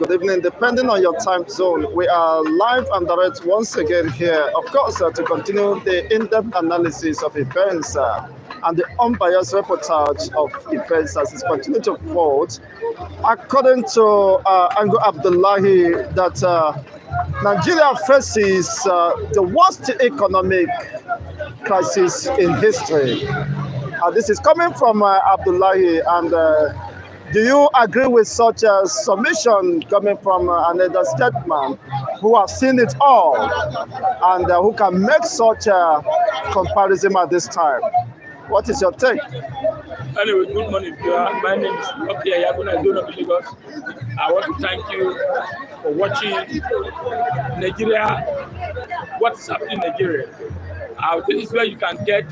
good evening, depending on your time zone. We are live and direct once again here, of course, to continue the in-depth analysis of events and the unbiased reportage of events as it continues to unfold. According to Ango Abdullahi, that Nigeria faces the worst economic crisis in history. This is coming from Abdullahi, and do you agree with such a submission coming from another statesman who have seen it all and who can make such a comparison at this time? What is your take? Anyway, good morning, viewer. My name is Abdullahi. I don't know Lagos. I want to thank you for watching Nigeria. What is happening in Nigeria? This is where you can get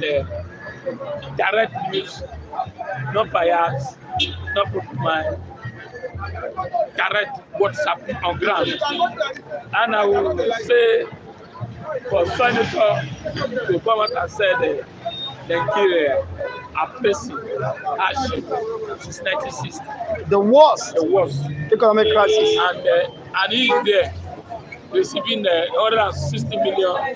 direct news, not bias, not compromise, direct what's happening on ground. And I will say, for Senator to come out and say Nigeria are facing hardship since 1960. The worst economic crisis. And he is there receiving 160 million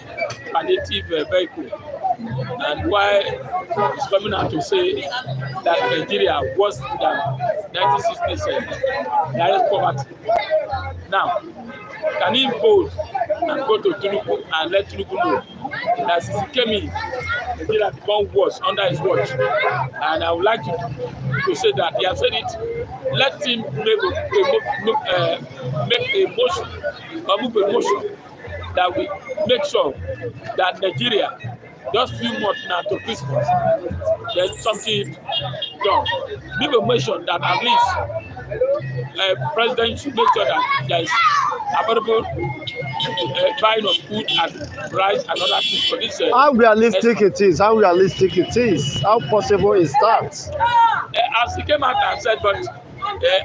palliative vehicle. And why he's coming out to say that Nigeria was than 1960s direct poverty. Now, can he bold and go to Tinubu and let Tinubu know that since he came in, Nigeria become worse under his watch? And I would like to say that he has said it. Let him make a motion or move a motion that we make sure that Nigeria, just few months now to Christmas, there's something done. Give a motion that at least president should make sure that there is affordable buying of food and rice and other things for this. How realistic it is? How realistic it is? How possible is that? As he came out and said, but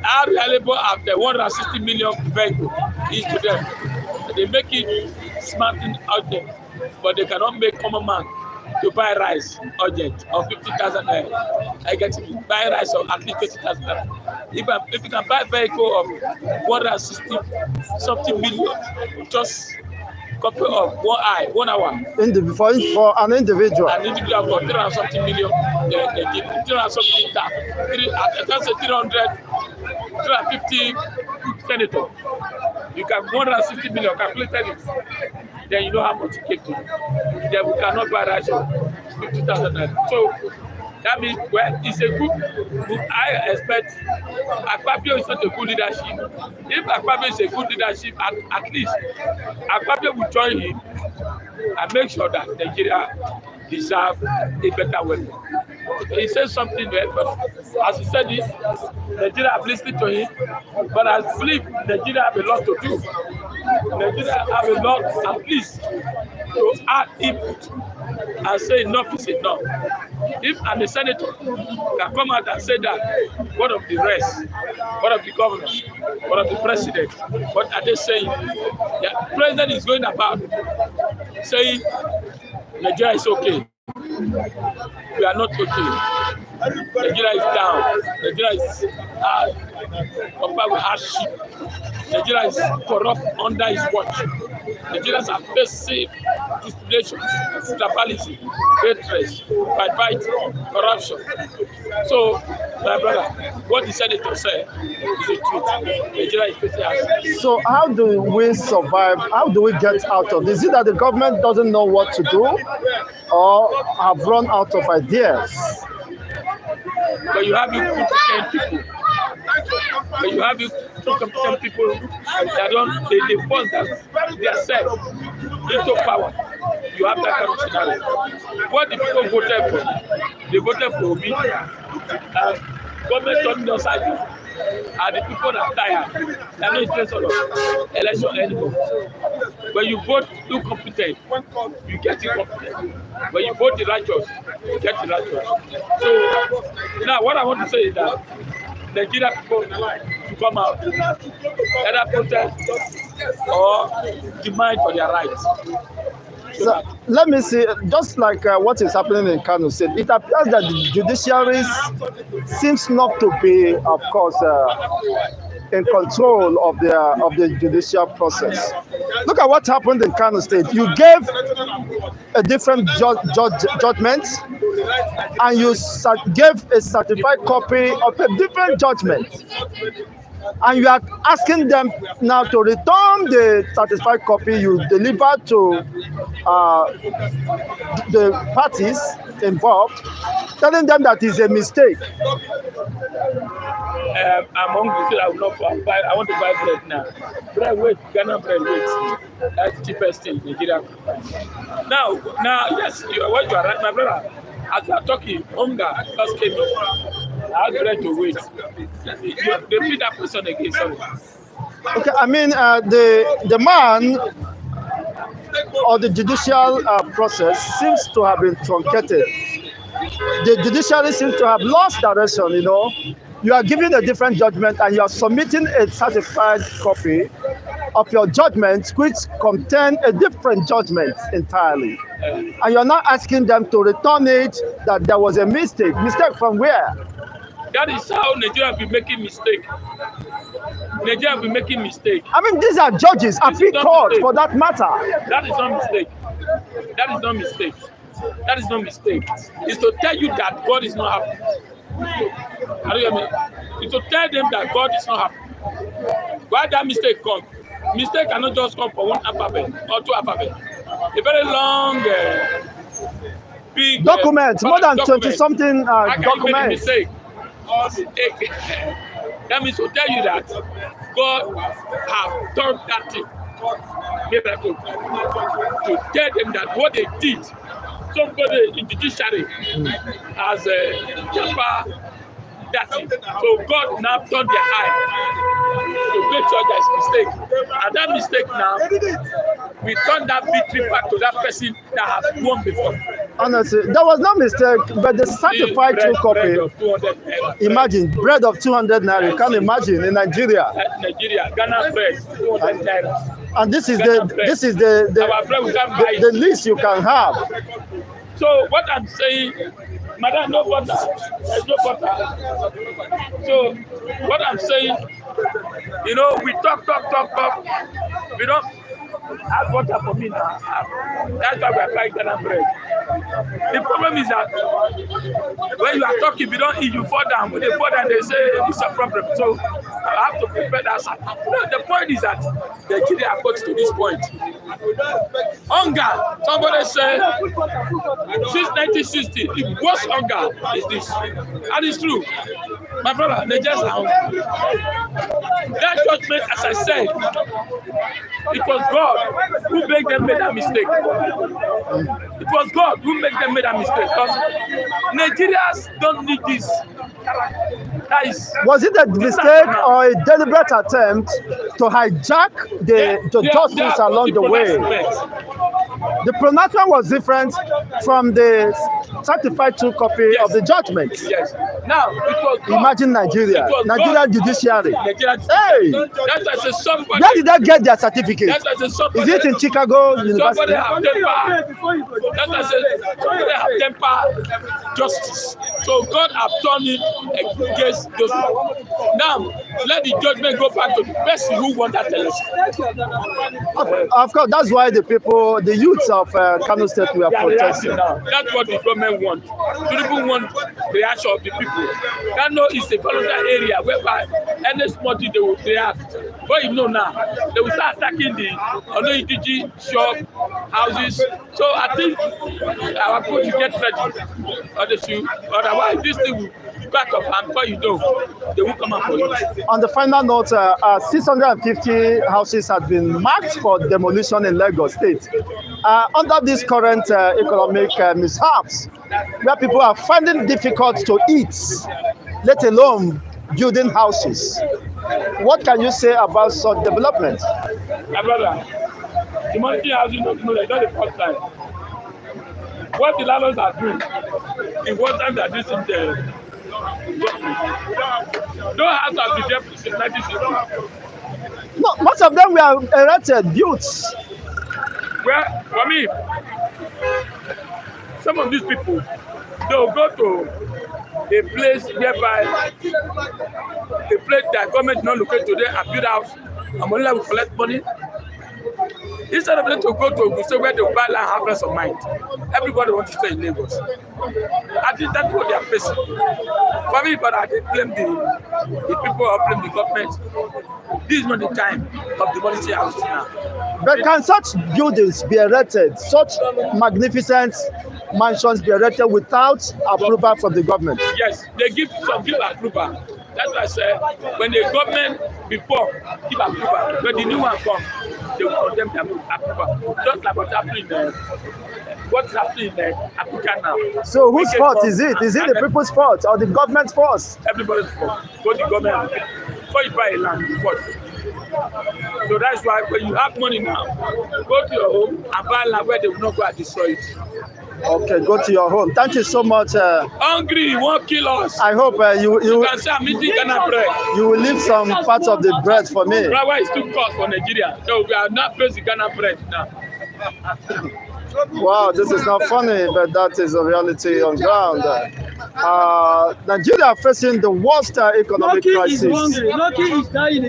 how reliable are the 160 million vehicle is to them? They make it smarting out there, but they cannot make common man to buy rice urgent of 50,000 naira. I get to buy rice of at least 20,000 naira. If you can buy a vehicle of 160 something million, just copy of 1 hour. For an individual. An individual for 300 something million, they give 300 something that. I can say 350 senator. You can 160 million calculated it. Then you know how much it takes to. Then we cannot buy rice of 50,000 naira. So that means, well, it's a good. I expect Akpabio is not a good leadership. If Akpabio is a good leadership, at least Akpabio will join him and make sure that Nigeria deserve a better way. He says something there, but as he said it, Nigeria have listened to him, but I believe Nigeria have a lot to do. Nigeria have a lot, at least, to add input and say enough is enough. If the senator can come out and say that, what of the rest, what of the governor, what of the president, what are they saying? The president is going about saying Nigeria is okay. We are not okay. Nigeria is down. Nigeria is compared with hardship. Nigeria is corrupt under his watch. Nigerians are facing discrimination, tribalism, hatred, backbiting, corruption. So, my brother, what the senator said is the truth. Nigeria is facing hardship. So, how do we survive? How do we get out of this? Is it that the government doesn't know what to do, or have run out of ideas? But you have competent people. But you have competent people that they force themselves into power. You have that kind of scenario. What the people voted for? They voted for me. Government told me those ideas. And the people that are tired, they are not interested in election anymore. When you vote incompetent, you get incompetent. When you vote the righteous, you get the righteous. So now what I want to say is that Nigeria people to come out, either protest or demand for their rights. So, let me see, just like what is happening in Kano State, it appears that the judiciary seems not to be, of course, in control of the judicial process. Look at what happened in Kano State. You gave a different judgment, and you gave a certified copy of a different judgment, and you are asking them now to return the certified copy you delivered to the parties involved, telling them that is a mistake. I'm hungry, so I will not buy. I want to buy bread now. Bread, wait, Ghana bread, wait. That's the cheapest thing in Nigeria. Now, yes, what you are right, my brother. As you are talking, hunger just came in. I had bread to wait. Repeat that question again, sorry. Okay, I mean the man or the judicial process seems to have been truncated. The judiciary seems to have lost direction. You are giving a different judgment and you are submitting a certified copy of your judgment which contain a different judgment entirely. And you're not asking them to return it, that there was a mistake. Mistake from where? That is how Nigeria be making mistake. Nigeria be making mistake. I mean, these are judges, appeal court for that matter. That is not mistake. That is not mistake. That is not mistake. It's to tell you that God is not happy. How do you mean? It's to tell them that God is not happy. Why that mistake come? Mistake cannot just come for one alphabet or two alphabet. A very long, big document, more than 20-something documents. Mistake. That means to tell you that God have done that thing, miracle, to tell them that what they did, somebody in the judiciary has jumper that thing. So God now turned their eye to make sure there's mistake. And that mistake now, we turn that victory back to that person that has won before. Honestly, there was no mistake, but the certified true copy. Imagine bread of 200 naira. You can't imagine in Nigeria. Nigeria, Ghana bread, 200 naira. And this is the least you can have. So what I'm saying, madam, no butter. There's no butter. So what I'm saying, we talk. We don't have butter for me now. That's why we're buying Ghana bread. The problem is that when you are talking, we don't eat, you fall down. When they fall down, they say it's a problem. So I have to prepare that side. No, the point is that Nigeria have got to this point. Hunger. Somebody said since 1960, the worst hunger is this. And it's true. My brother, Nigerians are hungry. That judgment, as I said, it was God who made them make that mistake. It was God who made them make that mistake. Because Nigerians don't need this. Was it a mistake or a deliberate attempt to hijack the justice along the way? The pronouncement was different from the certified true copy of the judgment. Yes. Now, it was God. Imagine Nigeria judiciary. Hey! Somebody, where did they get their certificate? Is it in Chicago University? Somebody have temper justice. So God have turned it against those people. Now, let the judgment go back to the person who won that election. Of course, that's why the people, the youths of Kano State were protesting. That's what the government wants. People want the reaction of the people. Kano is a volatile area whereby any small thing they will react. But now, they will start attacking the Onoidiji shop, houses. So I think our people should get ready. Or they should, otherwise this thing will back up, and before you know, they will come up for you. On the final note, 650 houses have been marked for demolition in Lagos State. Under this current economic mishaps, where people are finding it difficult to eat, let alone building houses. What can you say about such development? My brother, demolishing housing, it's not the first time. What the landlords are doing, the one time they are doing there. No house has been there since 1960. No, most of them were erected, built. Well, for me, some of these people, they will go to a place whereby a place that government not locate today and build house and money will collect money. Instead of them to go to Ogun where they buy land have rest of mind, everybody wants to stay in Lagos. I think that's what they are facing. For me, but I didn't blame the people or blame the government. This is not the time of demolishing houses now. But can such buildings be erected, such magnificent mansions be erected without approval from the government? Yes, they give some give approval. That's why I said when the government before give approval, when the new one come, they will condemn them approval. Just like what's happening in Africa now. So whose fault is it? Is it the people's fault or the government's fault? Everybody's fault. Both the government before you buy a land, you fault. So that's why when you have money now, go to your home and buy land where they will not go and destroy it. Okay, go to your home. Thank you so much. Hungry, won't kill us. I hope you can say I'm eating Ghana bread. You will leave some part of the bread for me. Why is too cost for Nigeria? So we are not placing Ghana bread now. Wow, this is not funny, but that is a reality on ground. Nigeria facing the worst economic crisis.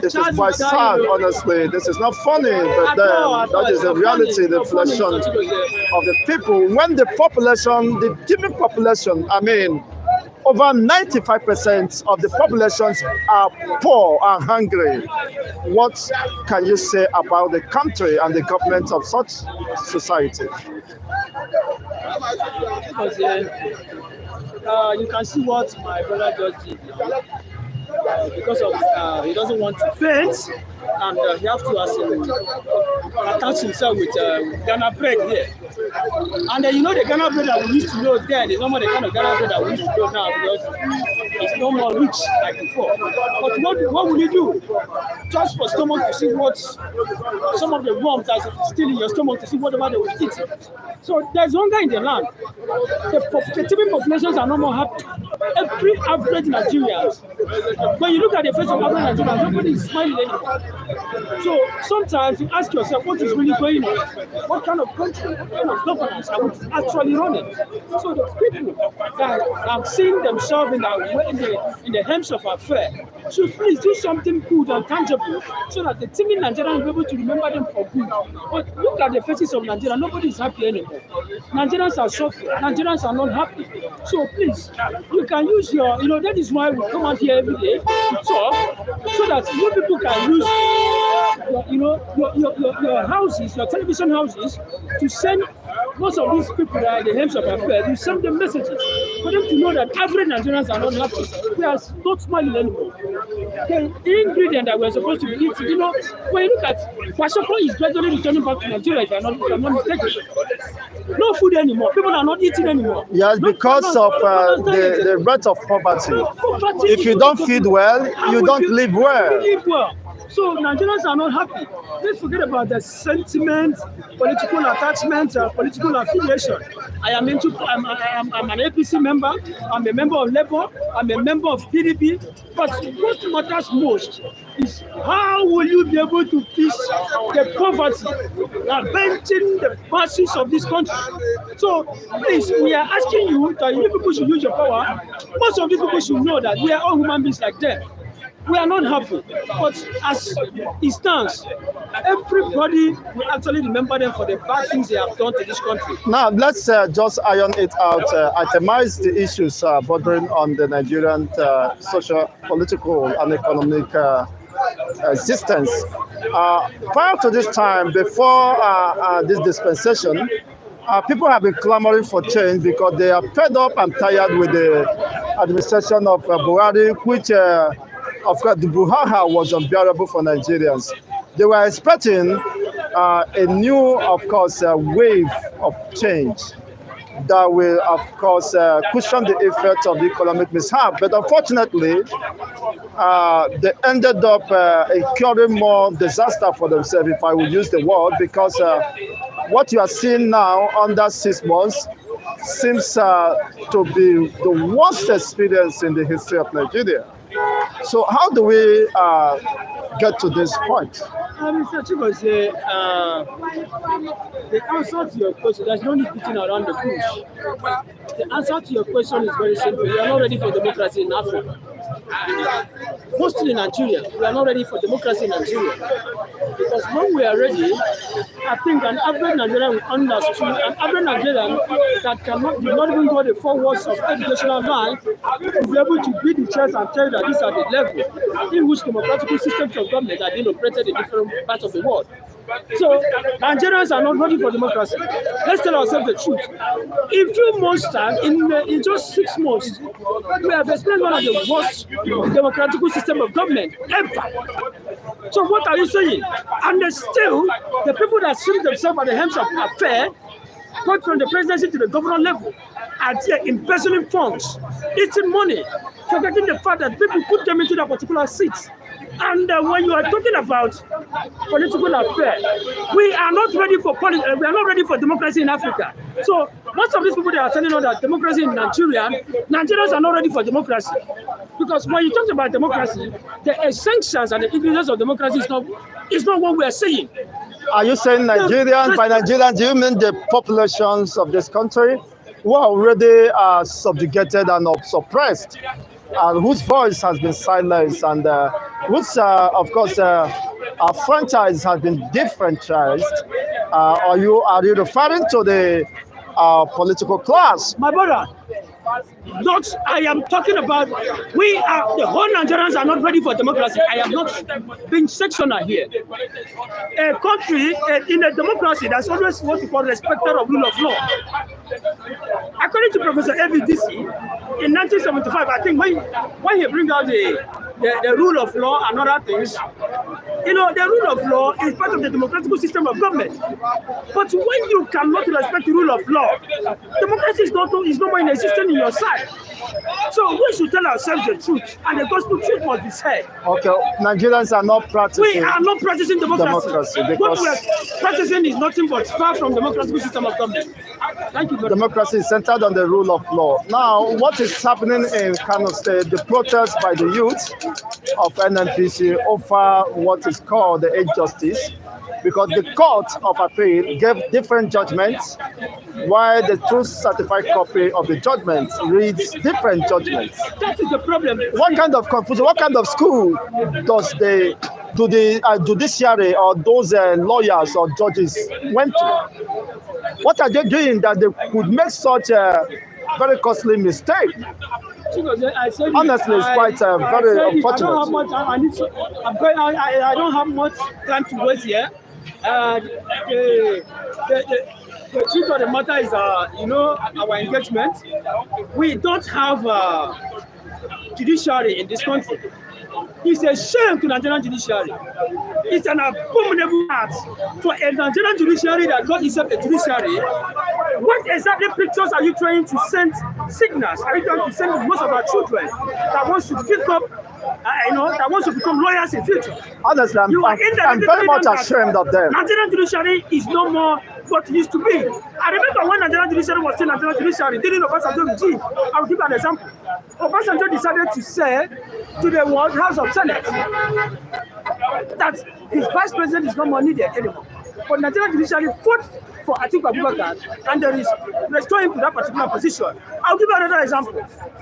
This is quite sad, honestly. This is not funny, but that is the reality, the reflection of the people. When the population, the teeming population, I mean, over 95% of the populations are poor and hungry. What can you say about the country and the government of such society? Because you can see what my brother just did. Because of he doesn't want to faint, and he has to attach himself with Ghana bread here. And you know the Ghana bread that we used to know then is no more the kind of Ghana bread that we used to know now, because it's no more rich like before. But what will you do? Just for stomach to see what some of the worms that's still in your stomach to see whatever they will eat. So there's hunger in the land. The teeming populations are no more happy. Every average Nigerian, when you look at the face of average Nigerians, nobody is smiling anymore. So sometimes you ask yourself, what is really going on? What kind of country, what kind of governance are we actually running? So the people that have seen themselves in the helms of affair should please do something good and tangible so that the teeming Nigerians will be able to remember them for good. But look at the faces of Nigeria, nobody is happy anymore. Nigerians are suffering, Nigerians are not happy. So please, you can use your, that is why we come out here every day to talk, so that you people can use your houses, your television houses, to send most of these people that are the helms of affairs, you send them messages for them to know that average Nigerians are not happy. We are not smiling anymore. The ingredient that we're supposed to be eating, when you look at Kwashiorkor is gradually returning back to Nigeria, if I'm not mistaken. No food anymore. People are not eating anymore. Yes, because of the rate of poverty. If you don't feed well, you don't live well. So Nigerians are not happy. Let's forget about the sentiment, political attachment, political affiliation. I'm an APC member. I'm a member of Labour. I'm a member of PDP. But what matters most is how will you be able to fix the poverty, avenging the masses of this country. So please, we are asking you that you people should use your power. Most of these people should know that we are all human beings like them. We are not happy, but as it stands, everybody will actually remember them for the bad things they have done to this country. Now, let's just iron it out, itemize the issues bordering on the Nigerian social, political, and economic existence. Prior to this time, before this dispensation, people have been clamoring for change because they are fed up and tired with the administration of Buhari, which of course, the Buhari was unbearable for Nigerians. They were expecting a new, of course, wave of change that will, of course, cushion the effects of the economic mishap. But unfortunately, they ended up incurring more disaster for themselves, if I would use the word, because what you are seeing now under 6 months seems to be the worst experience in the history of Nigeria. So how do we get to this point? Mr. Chigozie, the answer to your question, there's no need beating around the bush. The answer to your question is very simple. We are not ready for democracy in Africa. Mostly in Nigeria, we are not ready for democracy in Nigeria. Because when we are ready, I think an average Nigerian will understand, an average Nigerian that cannot, did not even go the 4 walls of educational life, will be able to beat the chest and tell that these are the level in which democratic systems of government are being operated in different parts of the world. So Nigerians are not ready for democracy. Let's tell ourselves the truth. In few months' time, in just 6 months, we have experienced one of the worst democratic system of government ever. So what are you saying? And still, the people that see themselves at the helms of affairs, both from the presidency to the governor level, are there embezzling funds, eating money, forgetting the fact that people put them into that particular seat. And when you are talking about political affairs, we are not ready for we are not ready for democracy in Africa. So most of these people that are telling us that democracy in Nigeria, Nigerians are not ready for democracy. Because when you talk about democracy, the essentials and the ingredients of democracy is not what we are saying. Are you saying Nigerians? By Nigerians, do you mean the populations of this country who are already subjugated and suppressed, whose voice has been silenced, and whose, of course, our franchise has been defranchised? Are you referring to the political class? My brother, not, I am talking about, the whole Nigerians are not ready for democracy. I am not being sectional here. A country, in a democracy, that's always what we call respecter of rule of law. According to Professor AVDC, in 1975, I think when he bring out the rule of law and other things, the rule of law is part of the democratic system of government. But when you cannot respect the rule of law, democracy is no more in existence in your side. So we should tell ourselves the truth, and the gospel truth must be said. Okay, Nigerians are not practicing. We are not practicing democracy. Because what we are practicing is nothing but far from democratic system of government. Thank you very much. Democracy is centered on the rule of law. Now, what is happening in Kano State? The protest by the youth of NNPC over what is called the age justice, because the court of appeal gave different judgments, while the true certified copy of the judgment reads different judgments. That is the problem. What kind of confusion? What kind of school does the judiciary or those lawyers or judges went to? What are they doing that they could make such a very costly mistake? Honestly, it's quite very unfortunate. I don't have much time to waste here. The truth of the matter is, our engagement. We don't have judiciary in this country. It's a shame to Nigerian judiciary. It's an abominable act for a Nigerian judiciary that God is a judiciary. What exactly pictures are you trying to send signals? Are you trying to send to most of our children that wants to pick up, that wants to become lawyers in future? Honestly, I'm very much ashamed of them. Nigerian judiciary is no more what it used to be. I remember when Nigerian judiciary was still Nigerian judiciary, during Obasanjo regime. I will give you an example. Obasanjo decided to say to the World House of Senate that his vice president is no more needed anymore. But Nigerian judiciary fought for Atiku Abubakar, and there is restoring him to that particular position. I'll give you another example.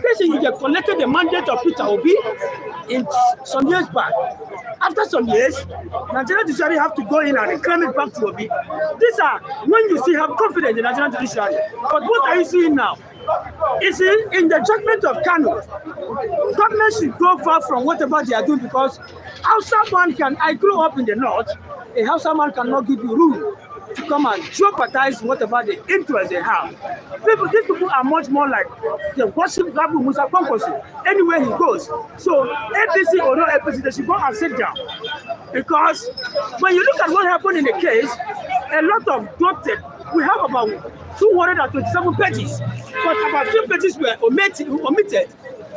Basically, they collected the mandate of Peter Obi in some years back. After some years, Nigerian judiciary have to go in and claim it back to Obi. These are when you still have confidence in the Nigerian judiciary. But what are you seeing now? You see, in the judgment of Kano, government should go far from whatever they are doing, because I grew up in the north, a Hausa man cannot give you rule to come and jeopardize whatever the interest they have. These people are much more like they worship Gabu Musa Konkosi anywhere he goes. So APC or no APC, they should go and sit down. Because when you look at what happened in the case, a lot of doctors, we have about 227 pages, but about 2 pages were omitted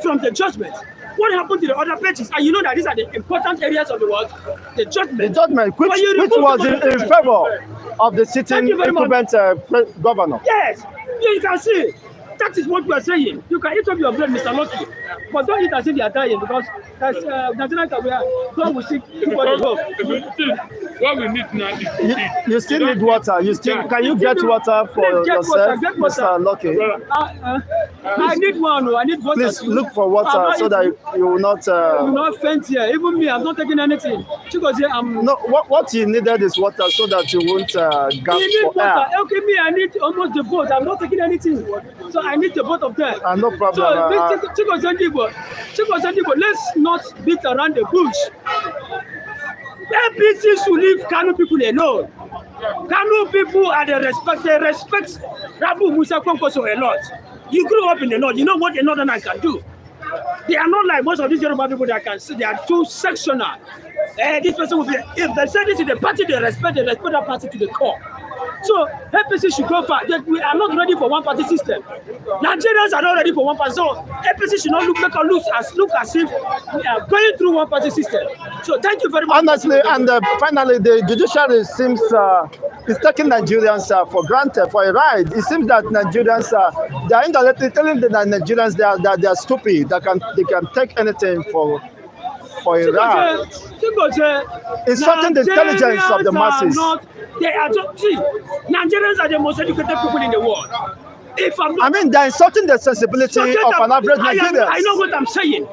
from the judgment. What happened to the other pages? And you know that these are the important areas of the world, the judgment. The judgment, which was in favor of the sitting incumbent governor. Yes, you can see. That is what we are saying. You can eat up your bread, Mr. Lucky. But don't eat as if you are dying because that's Nigerian career. God will see what you hope. What we need now is to You, eat. you still need water. You still can you get water for Please get water, yourself, get water. Mr. Lucky? I need one. I need water. Please too. look for I'm water not so that eating. you will not. You will not faint here. Even me, I'm not taking anything. Because here I'm. No, what you needed is water so that you won't gasp You need for water. air. Okay, me, I need almost the boat. I'm not taking anything. So I need the both of them. No problem. So, Chico Sandibo, let's not beat around the bush. APC should leave Kano people alone. Kano people are they respect Rabu Musa Konkoso a lot. You grew up in the north, you know what a northerner can do. They are not like most of these Yoruba people that can see, they are too sectional. This person will be, if they say this is the party, they respect that party to the core. So APC should go far. We are not ready for one party system. Nigerians are not ready for one party. So APC should not look as if we are going through one party system. So thank you very much. Honestly, and finally, the judiciary seems is taking Nigerians for granted for a ride. It seems that Nigerians they are indirectly telling the Nigerians they are stupid. They can take anything for a ride. Insulting the intelligence of the masses. They are just, see, Nigerians are the most educated people in the world. If I'm not, I mean, they're insulting the sensibility of an average Nigerian. I know what I'm saying.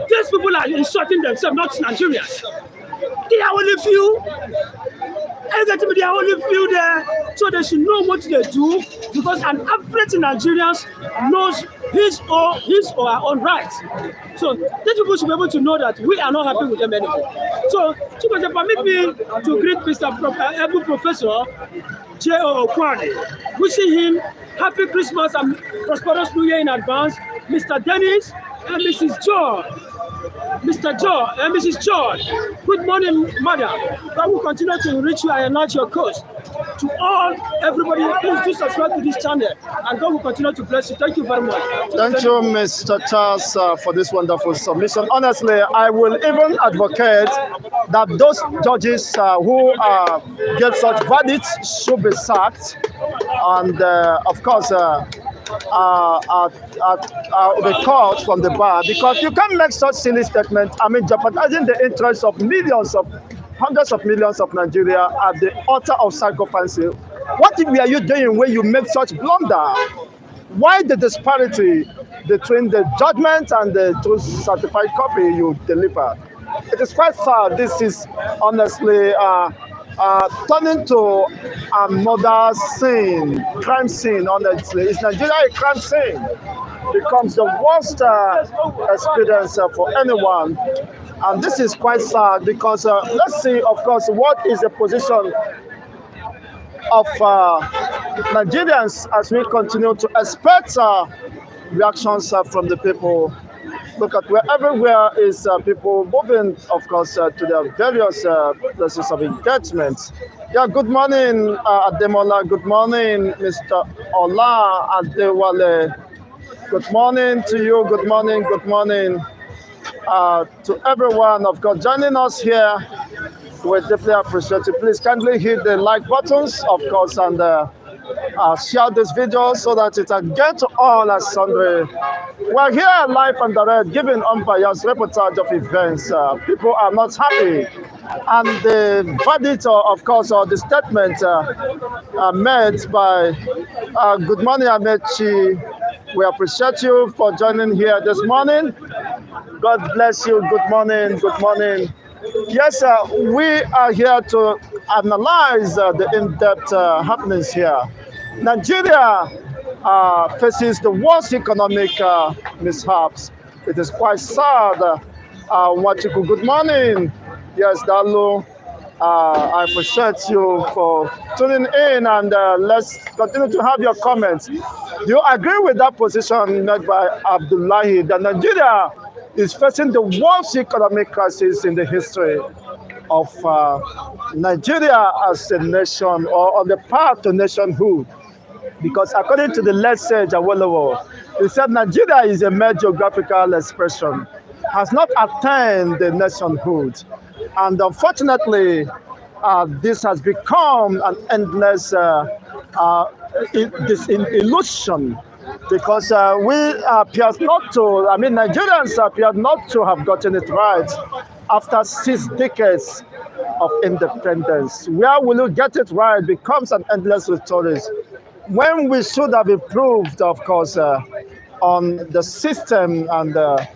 These people are insulting themselves, not Nigerians. They are only few. They are only few there, so they should know what they do because an average Nigerian knows his or her own rights. So these people should be able to know that we are not happy with them anymore. So, permit me to greet Mr. Able Professor J.O. Okwani, wishing him happy Christmas and prosperous New Year in advance. Mr. Dennis and Mrs. George. Mr. George and Mrs. George, good morning, madam. God will continue to enrich you and enlarge your cause. To all, everybody, please do subscribe to this channel, and God will continue to bless you. Thank you very much. Thank you, Mr. Charles, for this wonderful submission. Honestly, I will even advocate that those judges who get such verdicts should be sacked, and of course, the court from the bar, because you can't make such silly statements. I mean, jeopardizing the interests of hundreds of millions of Nigeria at the altar of sacrifice. What are you doing when you make such blunder? Why the disparity between the judgment and the true certified copy you deliver? It is quite sad. This is honestly turning to another sin, crime scene. Honestly, is Nigeria a crime scene? Becomes the worst experience for anyone, and this is quite sad because let's see, of course, what is the position of Nigerians as we continue to expect reactions from the people. Look at where everywhere is people moving, of course, to their various places of engagement. Yeah, good morning, Ademola. Good morning, Mr. Ola Adewale. Good morning to you. Good morning. Good morning to everyone, of course, joining us here. We deeply appreciate it. Please kindly hit the like buttons, of course, and share this video so that it can get to all as sundry. We're here live and direct, giving unbiased reportage of events. People are not happy, and the verdict, of course, or the statement made by good morning, Amechi. We appreciate you for joining here this morning. God bless you. Good morning. Good morning. Yes, we are here to analyze the in-depth happenings here. Nigeria faces the worst economic mishaps. It is quite sad. Wachiku, good morning. Yes, Dalu, I appreciate you for tuning in, and let's continue to have your comments. Do you agree with that position made by Abdullahi that Nigeria is facing the worst economic crisis in the history of Nigeria as a nation, or on the path to nationhood? Because according to the late sage Awolowo, he said Nigeria is a mere geographical expression, has not attained the nationhood. And unfortunately, this has become an endless illusion because we appear not to, I mean, Nigerians appear not to have gotten it right after 6 decades of independence. Where will you get it right becomes an endless story. When we should have improved, of course, on the system and the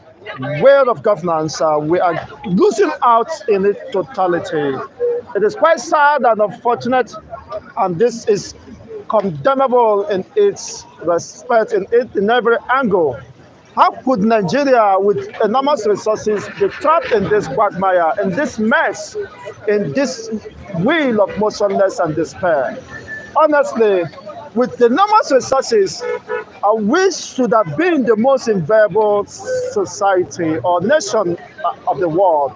way of governance, we are losing out in its totality. It is quite sad and unfortunate, and this is condemnable in its respect, in every angle. How could Nigeria, with enormous resources, be trapped in this quagmire, in this mess, in this wheel of motionless and despair? Honestly, with the enormous resources, we should have been the most enviable society or nation of the world.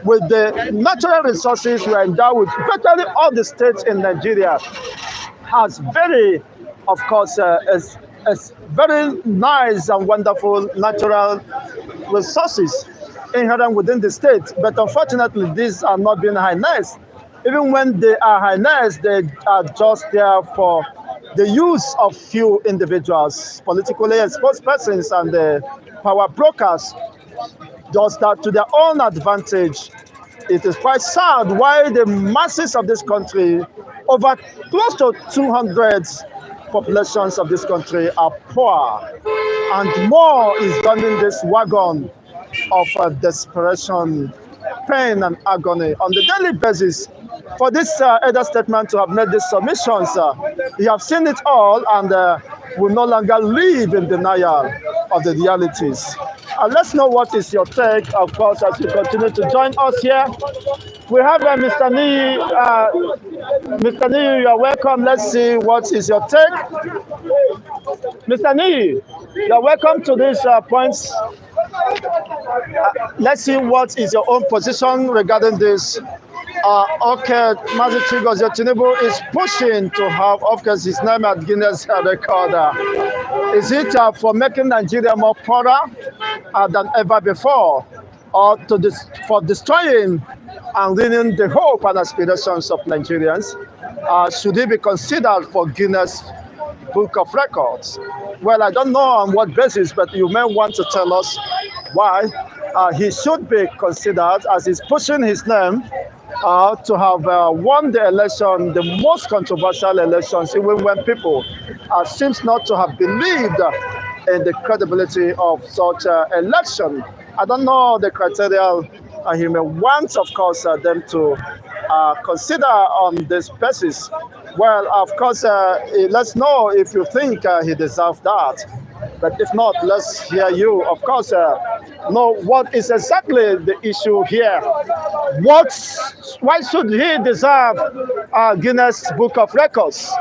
With the natural resources we are endowed with, virtually all the states in Nigeria has very, of course, as very nice and wonderful natural resources inherent within the state. But unfortunately, these are not being harnessed. Even when they are harnessed, they are just there for the use of few individuals, politically exposed persons and the power brokers, just that to their own advantage. It is quite sad why the masses of this country, over close to 200 populations of this country, are poor, and more is running this wagon of desperation, pain, and agony on the daily basis. For this elder statement to have made these submissions, you have seen it all and will no longer live in denial of the realities. Let's know what is your take, of course, as you continue to join us here. We have Mr. Nii. Mr. Nii, you are welcome. Let's see what is your take. Mr. Nii, you are welcome to these points. Let's see what is your own position regarding this. Okay, Mazi Chigozie Tinubu is pushing to have, of course, his name at Guinness record. Is it for making Nigeria more poorer than ever before, or for destroying and ruining the hope and aspirations of Nigerians? Should he be considered for Guinness Book of Records? Well, I don't know on what basis, but you may want to tell us why he should be considered, as he's pushing his name to have won the election, the most controversial elections, even when people seems not to have believed in the credibility of such election. I don't know the criteria he may want, of course, them to consider on this basis. Well, of course, let's know if you think he deserves that. But if not, let's hear you, of course, know what is exactly the issue here. Why should he deserve Guinness Book of Records?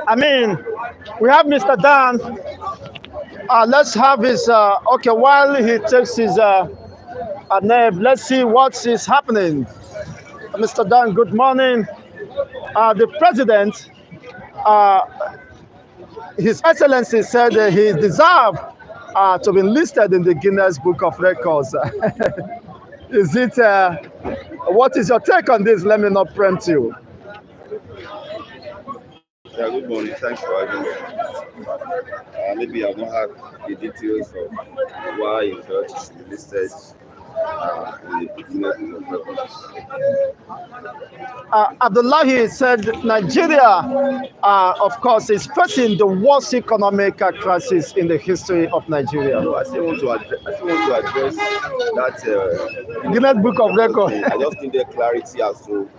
I mean, we have Mr. Dan. Let's have his, okay, while he takes his name, let's see what is happening. Mr. Dan, good morning. The president, His Excellency said he deserved to be listed in the Guinness Book of Records. Is it, what is your take on this? Let me not preempt you. Yeah, good morning. Thanks for having me. Maybe I've not had the details of why he felt he should be listed in the Guinness Book of Records. Abdullahi said Nigeria, of course, is facing the worst economic crisis in the history of Nigeria. No, I still want to address that Guinness Book of Records. I just need the clarity as to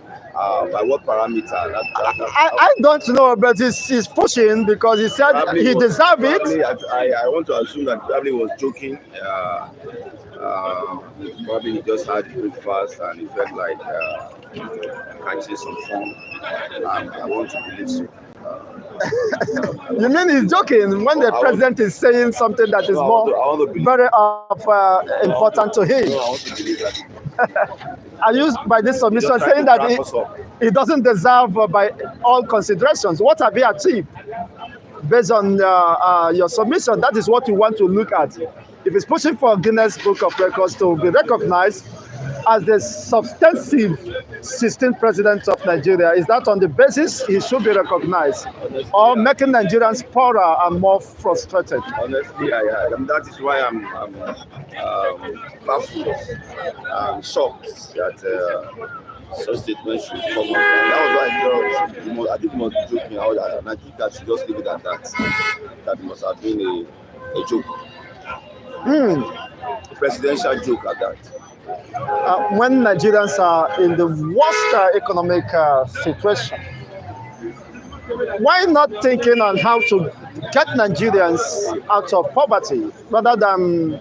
by what parameter. I don't know, but he's pushing because he said he deserved it. I want to assume that probably was joking. Probably he just had breakfast and he felt like catching some fun. I want to believe so. You mean he's joking when the president is saying something that is very important to him? I want to believe that. Are you, by this submission, saying that he doesn't deserve by all considerations? What have he achieved? Based on your submission, that is what you want to look at. If he's pushing for Guinness Book of Records to be recognized, as the substantive 16th president of Nigeria? Is that on the basis he should be recognized, Honestly, or making Nigerians poorer and more frustrated? honestly, that is why I'm baffled, shocked that such statements should come out. And that was why I think he must be joking out, and I think that should just leave it at that. That must have been a joke, a presidential joke at that. When Nigerians are in the worst economic situation, why not thinking on how to get Nigerians out of poverty rather than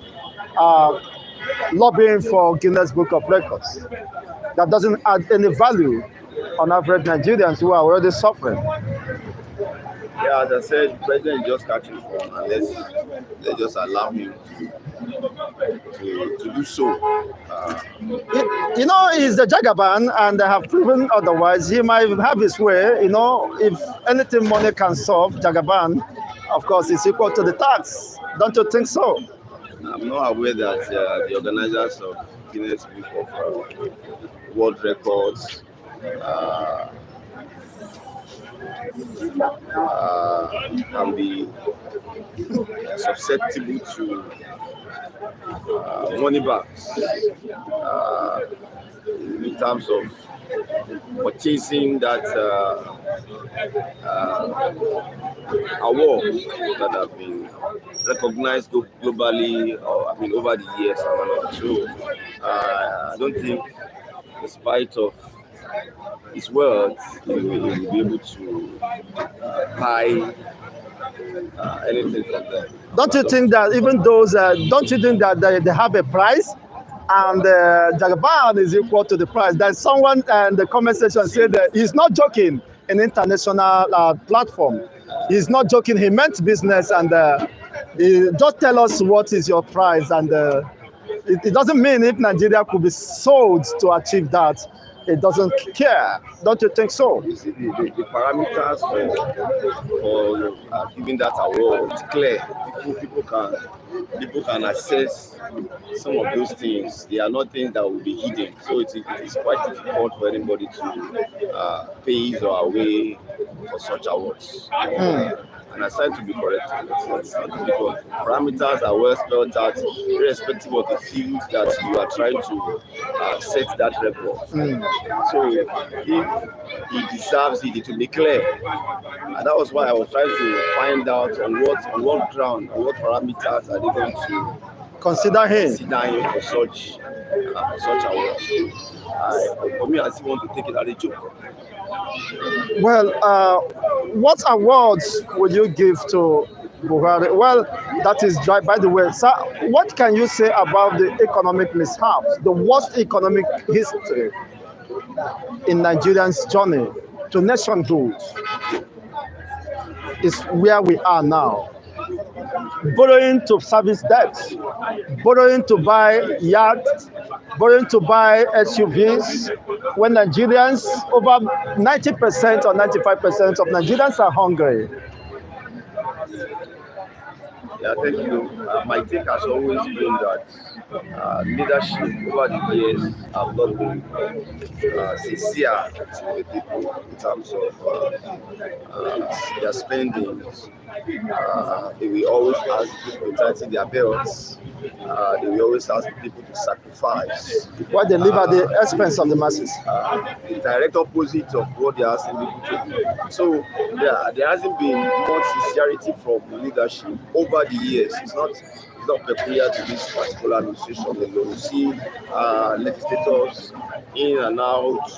lobbying for Guinness Book of Records? That doesn't add any value on average Nigerians who are already suffering. Yeah, as I said, the president is just catching form, and let's just allow him to do so. He's the Jagaban, and they have proven otherwise. He might have his way. If anything money can solve, Jagaban, of course, is equal to the tax. Don't you think so? I'm not aware that the organizers of Guinness Book of World Records can be susceptible to money backs in terms of purchasing that awards that have been recognized globally, over the years. So I don't think, despite of his words, he will be able to buy anything from them. Don't you think that even those, don't you think that they have a price? And Jagaban is equal to the price. There's someone in the comment section said that he's not joking in international platform. He's not joking. He meant business, and he just tell us what is your price. And it doesn't mean if Nigeria could be sold to achieve that. It doesn't care. Don't you think so? You see, the parameters for giving that award is clear. People can assess some of those things. They are not things that will be hidden. So it is quite difficult for anybody to pay his or away for such awards. And I try to be correct. It's not difficult. Parameters are well spelled out, irrespective of the field that you are trying to set that record. So if he deserves it, it will be clear. And that was why I was trying to find out on what ground, on what parameters are they going to consider him for such awards. For me, I still want to take it as a joke. Well, what awards would you give to Buhari? Well, that is dry. By the way, sir, what can you say about the economic mishaps, the worst economic history in Nigerians' journey to nationhood is where we are now? Borrowing to service debt, borrowing to buy yachts, borrowing to buy SUVs, when Nigerians, over 90% or 95% of Nigerians are hungry. Yeah, thank you. My take has always been that leadership over the years have not been sincere to the people in terms of their spendings. They will always ask people to tighten their belts. They will always ask people to sacrifice. Why they live at the expense of the masses? The direct opposite of what they are asking people to do. So there hasn't been much sincerity from leadership over the years. It's not peculiar to this particular administration alone. You see legislators in and out,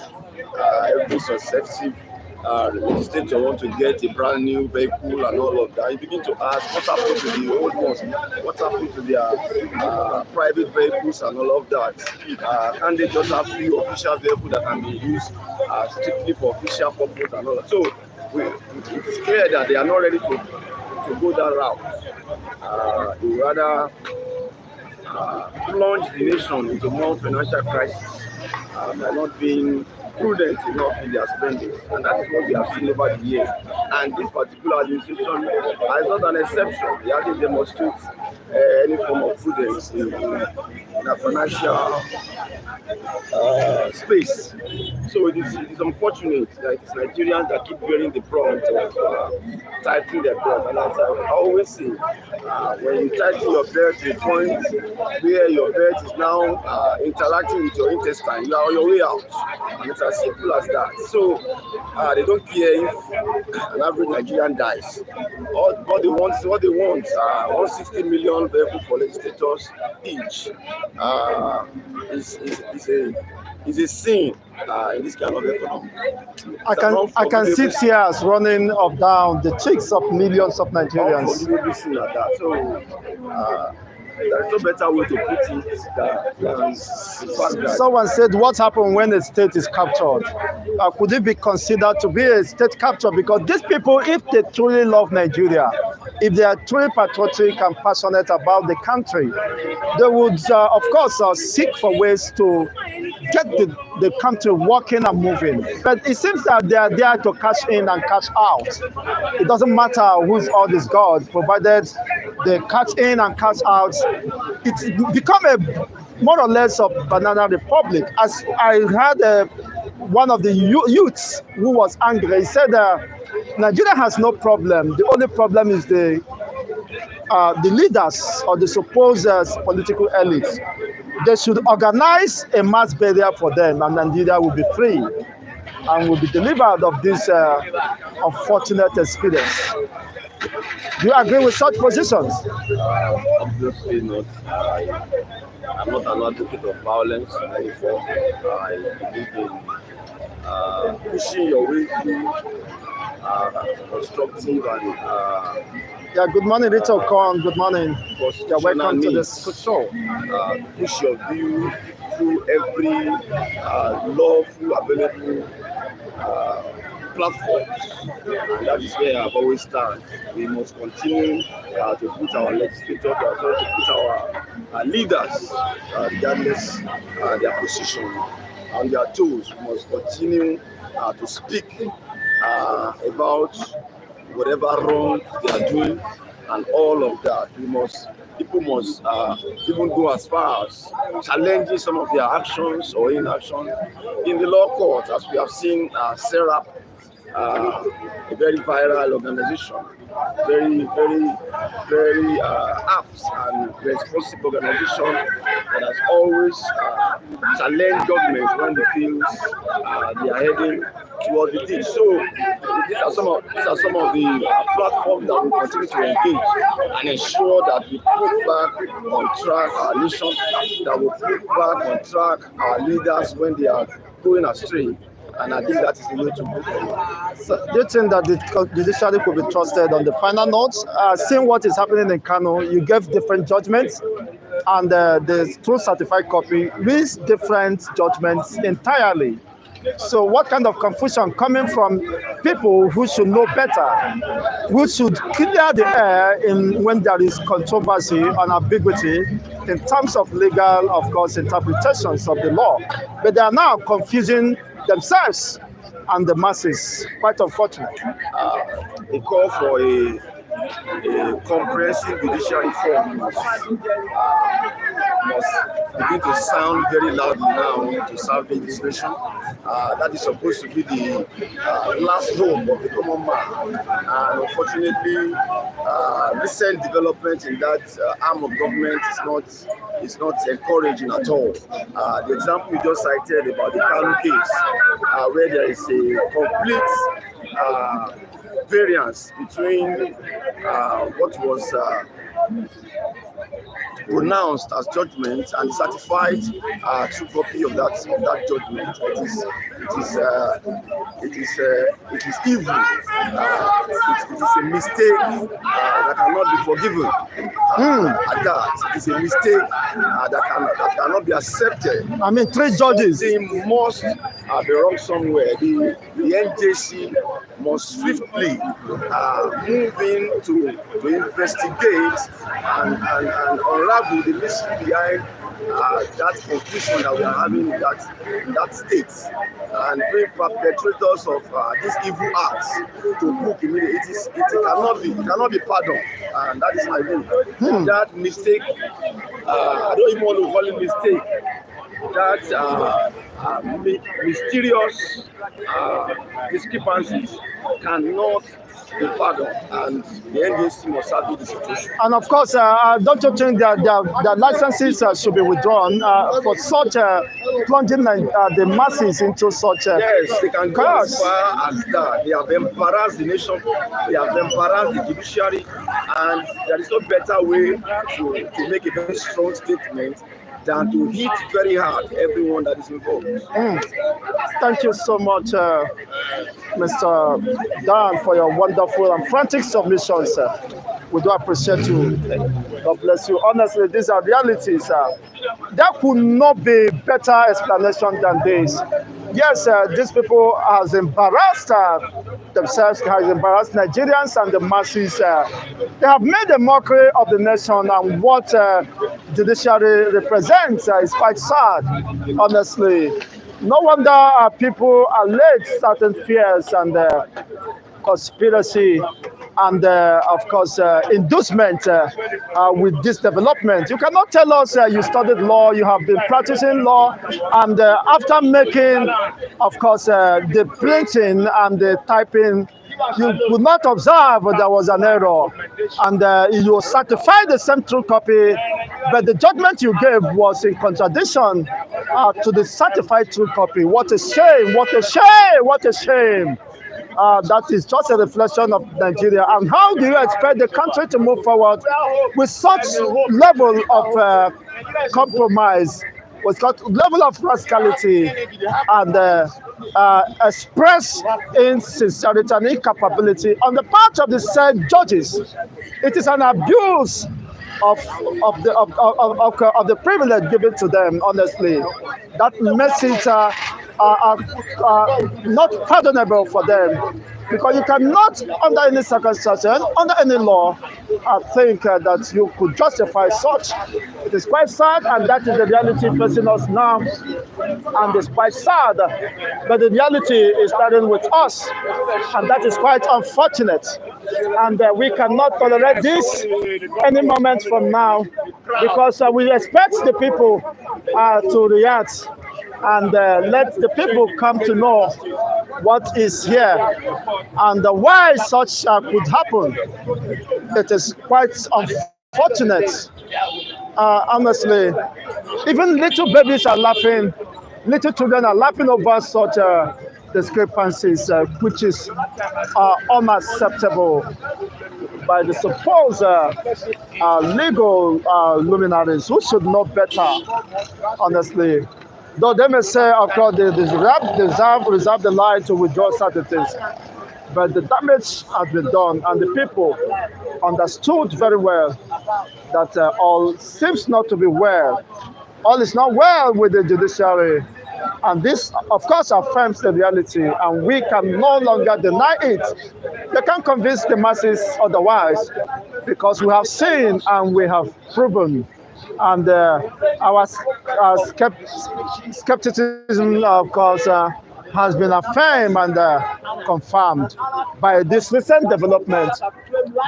every successive legislator want to get a brand new vehicle and all of that. You begin to ask, what happened to the old ones? What happened to their private vehicles and all of that? Can they just have free official vehicle that can be used strictly for official purpose and all that? So it is clear that they are not ready to go that route. They would rather plunge the nation into more financial crisis by not being prudent enough in their spending, and that is what we have seen over the years. And this particular administration is not an exception. They hasn't demonstrated any form of prudence in a financial space. So it is unfortunate that it's Nigerians that keep bearing the brunt of tightening their belt. And as I always say, when you tighten your belt to a point where your belt is now interacting with your intestine, you are on your way out. And it's as simple as that. So they don't care if an average Nigerian dies. What they want, 160 million vehicle for legislators each. Is a sin in this kind of economy. I can see tears running up down the cheeks of millions of Nigerians. Sin like that. So there's no better way to put it than the fact that Someone said, what happened when a state is captured? Could it be considered to be a state capture? Because these people, if they truly love Nigeria, if they are truly patriotic and passionate about the country, they would, of course, seek for ways to get the country working and moving. But it seems that they are there to cash in and cash out. It doesn't matter whose odd is God, provided they cash in and cash out. It's become a more or less of banana republic. As I heard one of the youths who was angry, he said Nigeria has no problem. The only problem is the leaders or the supposed political elites. They should organize a mass burial for them, and Nigeria will be free and will be delivered of this unfortunate experience. Do you agree with such positions? Obviously not. I'm not an advocate of violence in any form. I believe in pushing your way through constructive and yeah, good morning, Rachel Khan. Good morning. You're welcome to this show. Push your view through every lawful available platform. And that is where I've always stand. We must continue to put our legislators, to put our leaders, regardless their position, on their toes. We must continue to speak about whatever wrong they are doing and all of that. People must even go as far as challenging some of their actions or inaction in the law court, as we have seen SERAP, a very viral organization, very apt and responsible organization that has always challenged government when they feel they are heading towards the ditch. So these are some of the platforms that we continue to engage and ensure that we put back on track our nation, that we put back on track our leaders when they are going astray. And I think that is the way to go. So do you think that the judiciary could be trusted on the final notes? Seeing what is happening in Kano, you gave different judgments, and the true certified copy reads different judgments entirely. So what kind of confusion coming from people who should know better, who should clear the air when there is controversy and ambiguity in terms of legal, of course, interpretations of the law. But they are now confusing themselves and the masses. Quite unfortunate. The call for a comprehensive judicial reform must begin to sound very loudly now to salvage this nation. That is supposed to be the last hope of the common man. And unfortunately, recent development in that arm of government is not encouraging at all. The example you just cited about the Kano case, where there is a complete variance between what was pronounced as judgment and certified true copy of that judgment. It is evil. It is a mistake that cannot be forgiven. At that, it is a mistake that cannot be accepted. I mean, 3 judges. They must be wrong somewhere. The NJC must swiftly move in to investigate and unravel the mystery behind that confusion that we are having in that state and bring perpetrators of these evil acts to book immediately. It cannot be pardoned, and that is my view. That mistake, I don't even want to call it mistake. That mysterious discrepancies cannot be pardoned, and the NDC must settle the situation. And of course, don't you think that their licenses should be withdrawn for such plunging the masses into such yes, they can go chaos? as far as that. They have embarrassed the nation, they have embarrassed the judiciary, and there is no better way to make a very strong statement than to hit very hard everyone that is involved. Thank you so much, Mr. Dan, for your wonderful and frantic submissions. We do appreciate you. God bless you. Honestly, these are realities. There could not be better explanation than this. Yes, these people has embarrassed themselves, has embarrassed Nigerians and the masses. They have made a mockery of the nation, and what judiciary represents is quite sad, honestly. No wonder people allege certain fears and conspiracy and of course inducement with this development. You cannot tell us you studied law, you have been practicing law, and after making, of course, the printing and the typing, you would not observe there was an error, and you certify the same true copy, but the judgment you gave was in contradiction to the certified true copy. What a shame! What a shame! What a shame! That is just a reflection of Nigeria. And how do you expect the country to move forward with such level of compromise, with such level of rascality, and express insincerity and incapability on the part of the said judges? It is an abuse of the privilege given to them. Honestly, that makes it not pardonable for them, because you cannot, under any circumstances, under any law, think that you could justify such. It is quite sad, and that is the reality facing us now, and it's quite sad. But the reality is starting with us, and that is quite unfortunate. And we cannot tolerate this any moment from now, because we expect the people to react and let the people come to know what is here and why such could happen. It is quite unfortunate. Honestly, even little babies are laughing, little children are laughing over such discrepancies, which is unacceptable by the supposed legal luminaries who should know better, honestly. Though they may say, of course, they reserve the right to withdraw certain things. But the damage has been done, and the people understood very well that all seems not to be well. All is not well with the judiciary. And this, of course, affirms the reality, and we can no longer deny it. They can't convince the masses otherwise, because we have seen and we have proven. And our skepticism, of course, has been affirmed and confirmed by this recent development.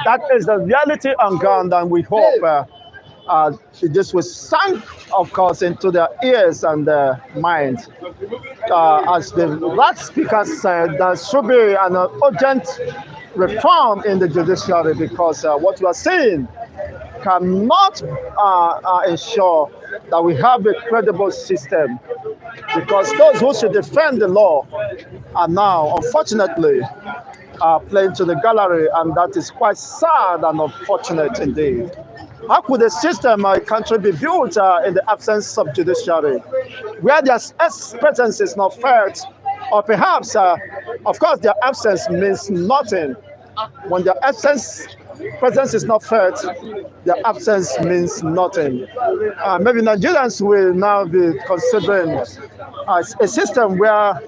That is the reality on ground, and we hope this will sink, of course, into their ears and minds. As the last speaker said, there should be an urgent reform in the judiciary, because what we are seeing cannot ensure that we have a credible system, because those who should defend the law are now, unfortunately, playing to the gallery, and that is quite sad and unfortunate indeed. How could a system or a country be built in the absence of judiciary, where their presence is not felt, or perhaps, of course, their absence means nothing? When their presence is not felt, their absence means nothing. Maybe Nigerians will now be considering a system where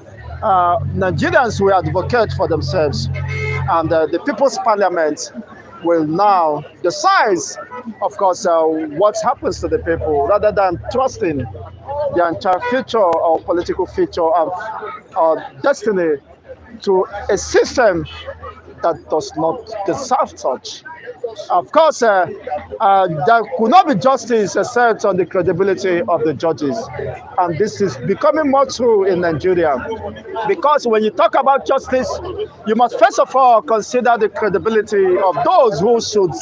Nigerians will advocate for themselves, and the People's Parliament will now decide of course, what happens to the people rather than trusting the entire future or political future of destiny to a system that does not deserve such. Of course, there could not be justice except on the credibility of the judges. And this is becoming more true in Nigeria. Because when you talk about justice, you must first of all consider the credibility of those who should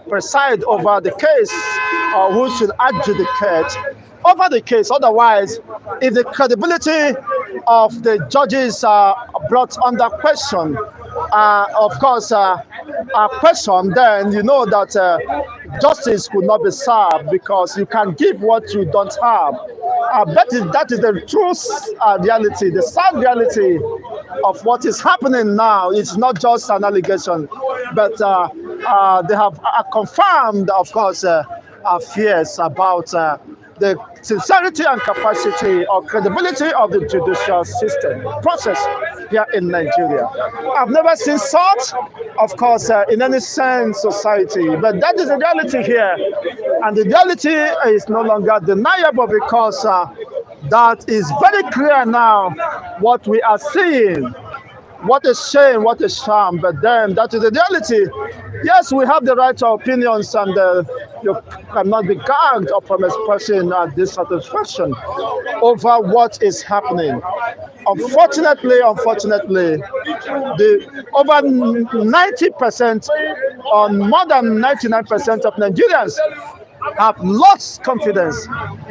preside over the case or who should adjudicate over the case. Otherwise, if the credibility of the judges are brought under question, of course, question, then you know that justice could not be served because you can give what you don't have. That is the true reality, the sad reality of what is happening now. It's not just an allegation, but they have confirmed, of course, our fears about the sincerity and capacity or credibility of the judicial system process here in Nigeria. I've never seen such, of course, in any sense society, but that is the reality here. And the reality is no longer deniable because that is very clear now what we are seeing. What a shame, what a shame, but then that is the reality. Yes, we have the right to opinions and you cannot be gagged or from expressing dissatisfaction over what is happening. Unfortunately, the over 90% or more than 99% of Nigerians have lost confidence